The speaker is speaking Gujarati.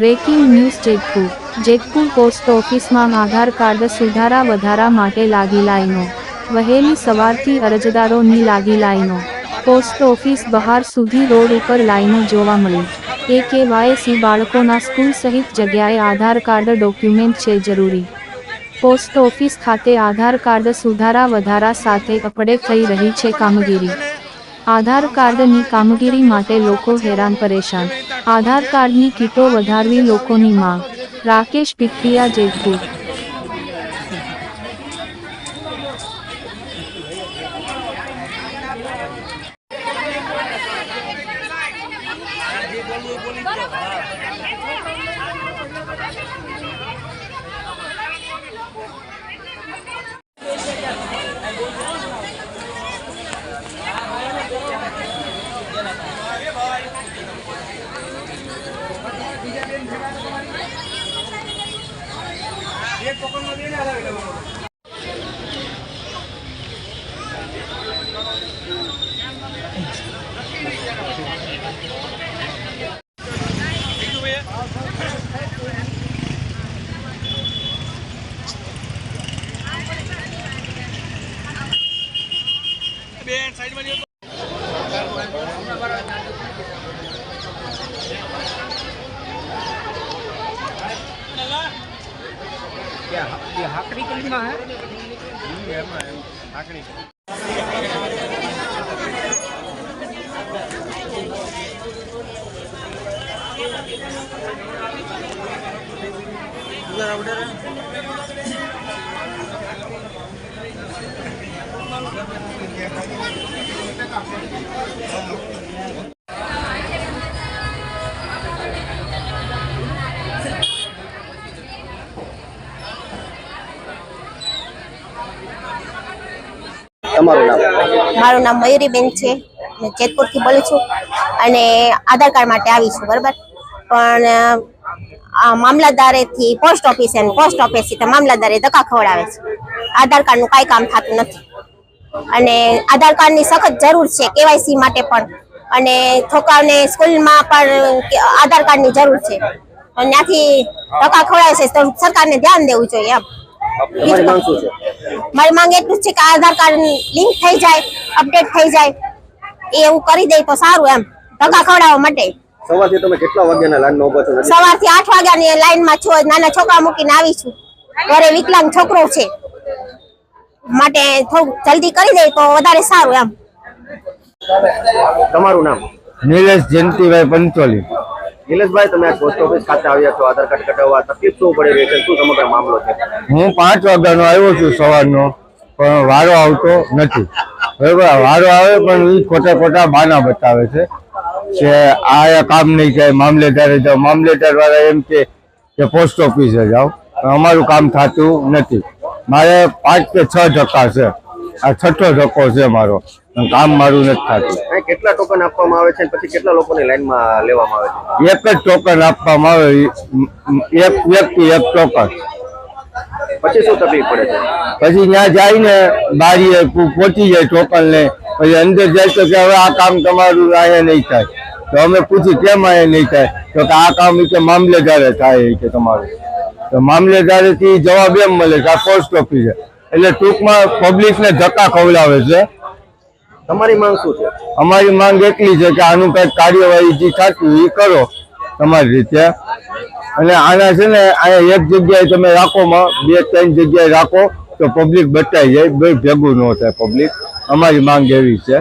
બ્રેકિંગ ન્યૂઝ જેતપુર પોસ્ટ ઓફિસમાં આધાર કાર્ડ સુધારા વધારા માટે લાગી લાઈનો। વહેલી સવારથી અરજદારોની લાગી લાઈનો। પોસ્ટ ઓફિસ બહાર સુધી રોડ ઉપર લાઈનો જોવા મળી। KYC બાળકોના સ્કૂલ સહિત જગ્યાએ આધાર કાર્ડ ડોક્યુમેન્ટ છે જરૂરી। પોસ્ટ ઓફિસ ખાતે આધાર કાર્ડ સુધારા વધારા સાથે અપડેટ થઈ રહી છે કામગીરી। આધાર કાર્ડની કામગીરી માટે લોકો હેરાન પરેશાન। આધાર કાર્ડની કીટો વધારવી લોકોની માંગ। રાકેશ પીઠિયા, જેતપુર। ये हाकड़ी कलीमा है हाकड़ी મારું નામ મયુરીબેન છે। मैं જેતપુર થી બોલું છું અને આધાર કાર્ડ માટે આવી છું, બરાબર। પણ આ મામલતદારેથી પોસ્ટ ઓફિસથી મામલતદારે ધક્કા ખવડાવે છે। આધાર કાર્ડનું કાંઈ કામ થતું નથી અને આધાર કાર્ડની સખત જરૂર છે કેવાયસી માટે પણ, અને છોકરાઓને સ્કૂલમાં પણ આધાર કાર્ડની જરૂર છે। ત્યાંથી ધક્કા ખવડાવે છે તો સરકારને ધ્યાન દેવું જોઈએ એમ। મારી માંગ એટલું છે કે આધાર કાર્ડ લિંક થઈ જાય, અપડેટ થઈ જાય, એવું કરી દે તો સારું એમ, ધક્કા ખવડાવવા માટે। સવારથી તમે કેટલા વાગ્યાના લાઈનમાં ઊભા છો? સવારથી 8 વાગ્યાની લાઈનમાં છો। નાના છોકરા મૂકીને આવી છું, ઘરે વિકલાંગ છોકરો છે, માટે થોડું જલ્દી કરી દે તો વધારે સારું એમ। તમારું નામ? નિલેશ જયંતિભાઈ પંચોલી। નિલેશભાઈ, તમે આ પોસ્ટ ઓફિસ ખાતે આવ્યા છો આધાર કાર્ડ કઢાવવા, તકલીફ શું પડી રહી છે, શું સમગ્ર મામલો છે? હું 5 વાગ્યાનો આવ્યો છું સવારનો, પણ વારો આવતો નથી, બરાબર। વારો આવે પણ એ ખોટા બહાના બતાવે છે કે આ કામ નહીં થાય, મામલેદારે જાઓ, મામલેદાર વાળા એમ કે પોસ્ટ ઓફિસે જાઓ, અમારું કામ થતું નથી। મારે 5 કે 6 ધક્કા છે, આ 6થો ધક્કો છે મારો, કામ મારું નથી થતું। કેટલા ટોકન આપવામાં આવે છે, પછી કેટલા લોકોની લાઈનમાં લેવામાં આવે છે? એક જ ટોકન આપવામાં આવે, એક વ્યક્તિ એક ટોકન। પછી શું તકલીફ પડે છે? પછી ત્યાં જઈને બારીએ પહોંચી જાય ટોકન લે, પછી અંદર જાય તો કે હવે આ કામ તમારું અહીંયા નહીં થાય। તો અમે પૂછી કેમ અહીંયા નહીં થાય? તો કે આ કામ કે મામલેદારે થાય કે તમારું। તો મામલેદારેથી જવાબ એમ મળે કે આ પોસ્ટ ઓફિસે, એટલે ટૂંકમાં પબ્લિકને ધક્કા ખવડાવે છે। તમારી માંગ શું છે? અમારી માંગ એટલી છે કે આનું કંઈક કાર્યવાહી જે થતું એ કરો તમારી રીતે, અને આના છે ને અહીંયા એક જગ્યાએ તમે રાખોમાં 2-3 જગ્યાએ રાખો તો પબ્લિક બચાઈ જાય, ભેગું ન થાય પબ્લિક। અમારી માંગ એવી છે।